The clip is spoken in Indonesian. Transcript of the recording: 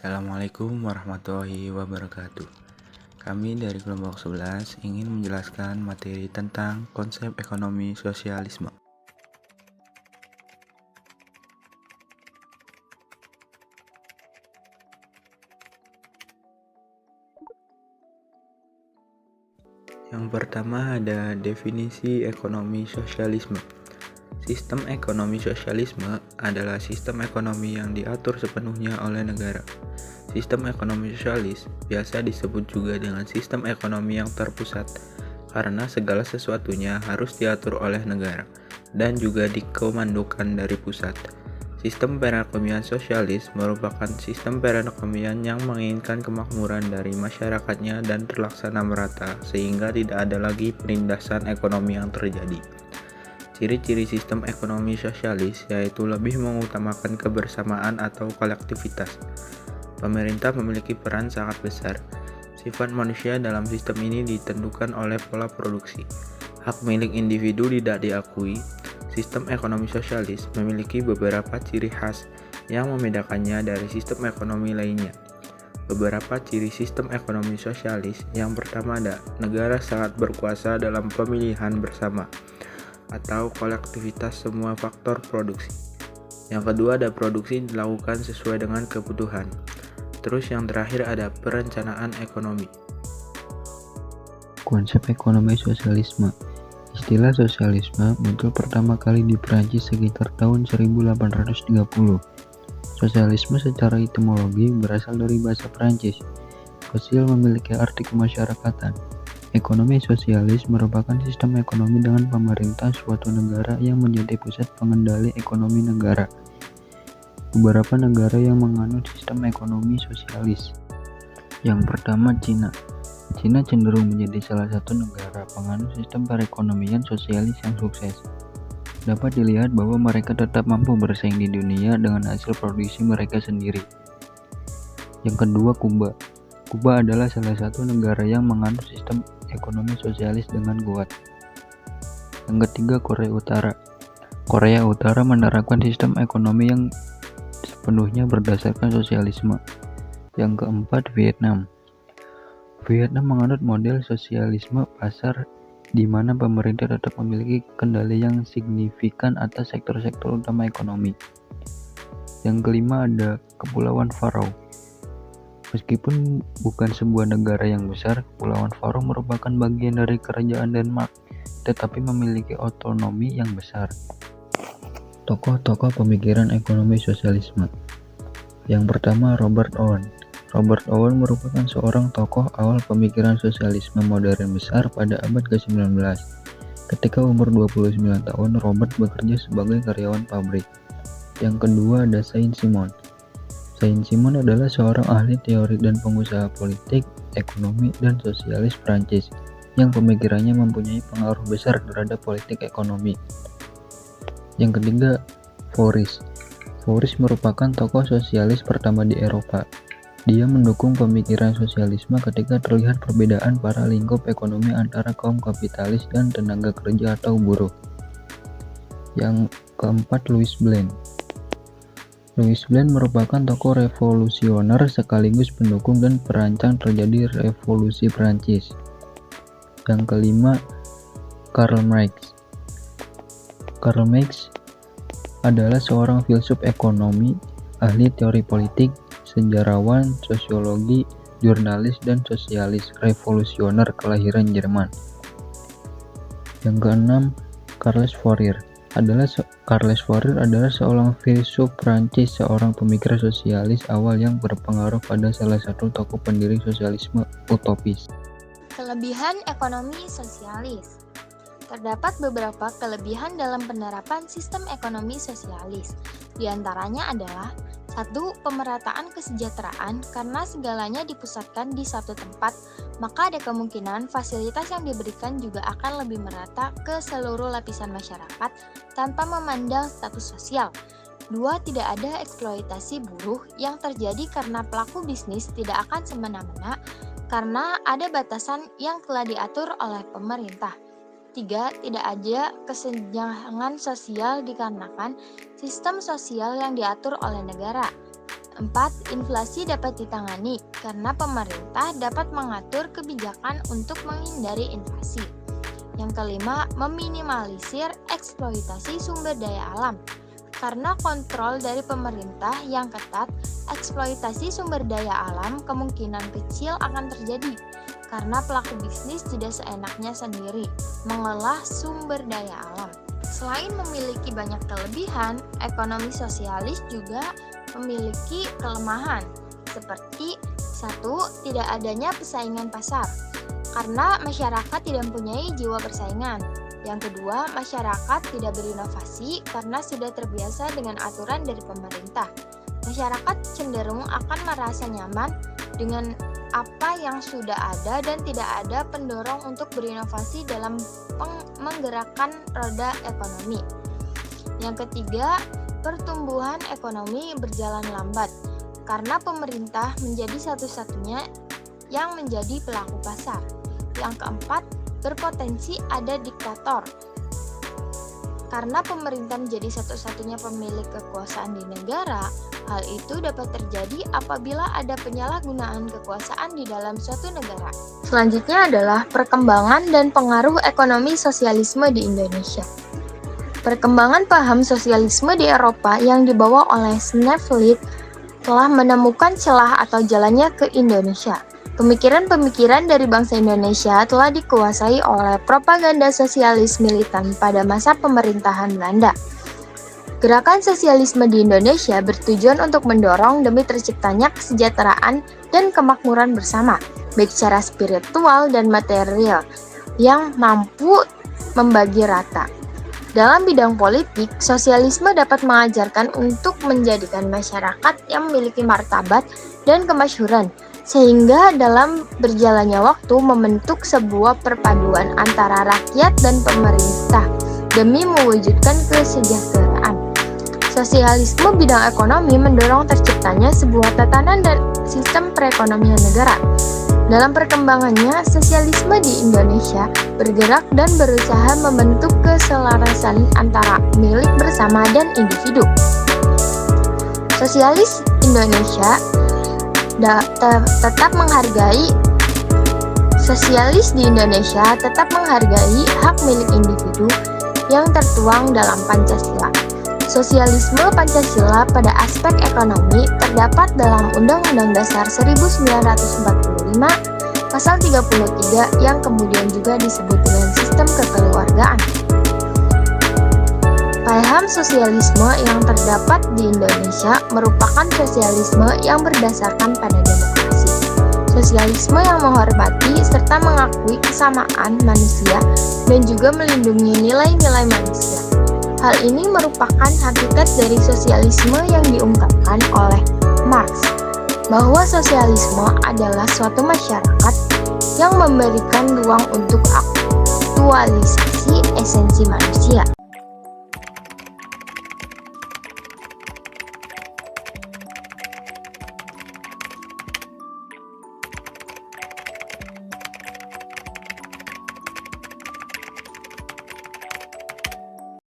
Assalamualaikum warahmatullahi wabarakatuh. Kami dari kelompok 11 ingin menjelaskan materi tentang konsep ekonomi sosialisme. Yang pertama ada definisi ekonomi sosialisme. Sistem ekonomi sosialisme adalah sistem ekonomi yang diatur sepenuhnya oleh negara. Sistem ekonomi sosialis biasa disebut juga dengan sistem ekonomi yang terpusat, karena segala sesuatunya harus diatur oleh negara dan juga dikomandokan dari pusat. Sistem perekonomian sosialis merupakan sistem perekonomian yang menginginkan kemakmuran dari masyarakatnya dan terlaksana merata, sehingga tidak ada lagi penindasan ekonomi yang terjadi. Ciri-ciri sistem ekonomi sosialis yaitu lebih mengutamakan kebersamaan atau kolektivitas. Pemerintah memiliki peran sangat besar. Sifat manusia dalam sistem ini ditentukan oleh pola produksi. Hak milik individu tidak diakui. Sistem ekonomi sosialis memiliki beberapa ciri khas yang membedakannya dari sistem ekonomi lainnya. Beberapa ciri sistem ekonomi sosialis: yang pertama ada negara sangat berkuasa dalam pemilihan bersama atau kolektivitas semua faktor produksi. Yang kedua ada produksi dilakukan sesuai dengan kebutuhan. Terus yang terakhir ada perencanaan ekonomi. Konsep ekonomi sosialisme. Istilah sosialisme muncul pertama kali di Prancis sekitar tahun 1830. Sosialisme secara etimologi berasal dari bahasa Prancis. Sosial memiliki arti kemasyarakatan. Ekonomi sosialis merupakan sistem ekonomi dengan pemerintah suatu negara yang menjadi pusat pengendali ekonomi negara. Beberapa negara yang menganut sistem ekonomi sosialis. Yang pertama, Cina. Cina cenderung menjadi salah satu negara penganut sistem perekonomian sosialis yang sukses. Dapat dilihat bahwa mereka tetap mampu bersaing di dunia dengan hasil produksi mereka sendiri. Yang kedua, Kuba. Kuba adalah salah satu negara yang menganut sistem ekonomi sosialis dengan kuat. Yang ketiga, Korea Utara. Korea Utara menerapkan sistem ekonomi yang sepenuhnya berdasarkan sosialisme. Yang keempat, Vietnam. Vietnam menganut model sosialisme pasar di mana pemerintah tetap memiliki kendali yang signifikan atas sektor-sektor utama ekonomi. Yang kelima ada Kepulauan Faroe. Meskipun bukan sebuah negara yang besar, Kepulauan Faroe merupakan bagian dari kerajaan Denmark, tetapi memiliki otonomi yang besar. Tokoh-tokoh pemikiran ekonomi sosialisme. Yang pertama, Robert Owen. Robert Owen merupakan seorang tokoh awal pemikiran sosialisme modern besar pada abad ke-19. Ketika umur 29 tahun, Robert bekerja sebagai karyawan pabrik. Yang kedua ada Saint-Simon. Saint-Simon adalah seorang ahli teori dan pengusaha politik, ekonomi, dan sosialis Prancis yang pemikirannya mempunyai pengaruh besar terhadap politik ekonomi. Yang ketiga, Fourier. Fourier merupakan tokoh sosialis pertama di Eropa. Dia mendukung pemikiran sosialisme ketika terlihat perbedaan para lingkup ekonomi antara kaum kapitalis dan tenaga kerja atau buruh. Yang keempat, Louis Blanc. Louis Blanc merupakan tokoh revolusioner sekaligus pendukung dan perancang terjadi revolusi Prancis. Yang kelima, Karl Marx. Karl Marx adalah seorang filsuf ekonomi, ahli teori politik, sejarawan, sosiologi, jurnalis, dan sosialis revolusioner kelahiran Jerman. Yang keenam, Charles Fourier adalah seorang filsuf Prancis, seorang pemikir sosialis awal yang berpengaruh pada salah satu tokoh pendiri sosialisme utopis. Kelebihan ekonomi sosialis. Terdapat beberapa kelebihan dalam penerapan sistem ekonomi sosialis. Di antaranya adalah 1. Pemerataan kesejahteraan. Karena segalanya dipusatkan di satu tempat, maka ada kemungkinan fasilitas yang diberikan juga akan lebih merata ke seluruh lapisan masyarakat tanpa memandang status sosial. 2. Tidak ada eksploitasi buruh yang terjadi karena pelaku bisnis tidak akan semena-mena karena ada batasan yang telah diatur oleh pemerintah. 3. Tidak ada kesenjangan sosial dikarenakan sistem sosial yang diatur oleh negara. 4. Inflasi dapat ditangani karena pemerintah dapat mengatur kebijakan untuk menghindari inflasi. Yang kelima, meminimalisir eksploitasi sumber daya alam. Karena kontrol dari pemerintah yang ketat, eksploitasi sumber daya alam kemungkinan kecil akan terjadi karena pelaku bisnis tidak seenaknya sendiri mengolah sumber daya alam. Selain memiliki banyak kelebihan, ekonomi sosialis juga memiliki kelemahan, seperti 1. Tidak adanya persaingan pasar, karena masyarakat tidak mempunyai jiwa persaingan. Yang kedua, masyarakat tidak berinovasi karena sudah terbiasa dengan aturan dari pemerintah. Masyarakat cenderung akan merasa nyaman dengan apa yang sudah ada dan tidak ada pendorong untuk berinovasi dalam menggerakkan roda ekonomi. Yang ketiga, pertumbuhan ekonomi berjalan lambat karena pemerintah menjadi satu-satunya yang menjadi pelaku pasar. Yang keempat, berpotensi ada diktator karena pemerintah menjadi satu-satunya pemilik kekuasaan di negara. Hal itu dapat terjadi apabila ada penyalahgunaan kekuasaan di dalam suatu negara. Selanjutnya adalah perkembangan dan pengaruh ekonomi sosialisme di Indonesia. Perkembangan paham sosialisme di Eropa yang dibawa oleh Sneflit telah menemukan celah atau jalannya ke Indonesia. Pemikiran-pemikiran dari bangsa Indonesia telah dikuasai oleh propaganda sosialis militan pada masa pemerintahan Belanda. Gerakan sosialisme di Indonesia bertujuan untuk mendorong demi terciptanya kesejahteraan dan kemakmuran bersama, baik secara spiritual dan material, yang mampu membagi rata. Dalam bidang politik, sosialisme dapat mengajarkan untuk menjadikan masyarakat yang memiliki martabat dan kemasyhuran, sehingga dalam berjalannya waktu membentuk sebuah perpaduan antara rakyat dan pemerintah demi mewujudkan kesejahteraan. Sosialisme bidang ekonomi mendorong terciptanya sebuah tatanan dan sistem perekonomian negara. Dalam perkembangannya, sosialisme di Indonesia bergerak dan berusaha membentuk keselarasan antara milik bersama dan individu. Sosialis Indonesia tetap menghargai hak milik individu yang tertuang dalam Pancasila. Sosialisme Pancasila pada aspek ekonomi terdapat dalam Undang-Undang Dasar 1945 pasal 33 yang kemudian juga disebut dengan sistem kekeluargaan. Paham sosialisme yang terdapat di Indonesia merupakan sosialisme yang berdasarkan pada demokrasi. Sosialisme yang menghormati serta mengakui kesamaan manusia dan juga melindungi nilai-nilai manusia. Hal ini merupakan hakikat dari sosialisme yang diungkapkan oleh Marx, bahwa sosialisme adalah suatu masyarakat yang memberikan ruang untuk aktualisasi esensi manusia.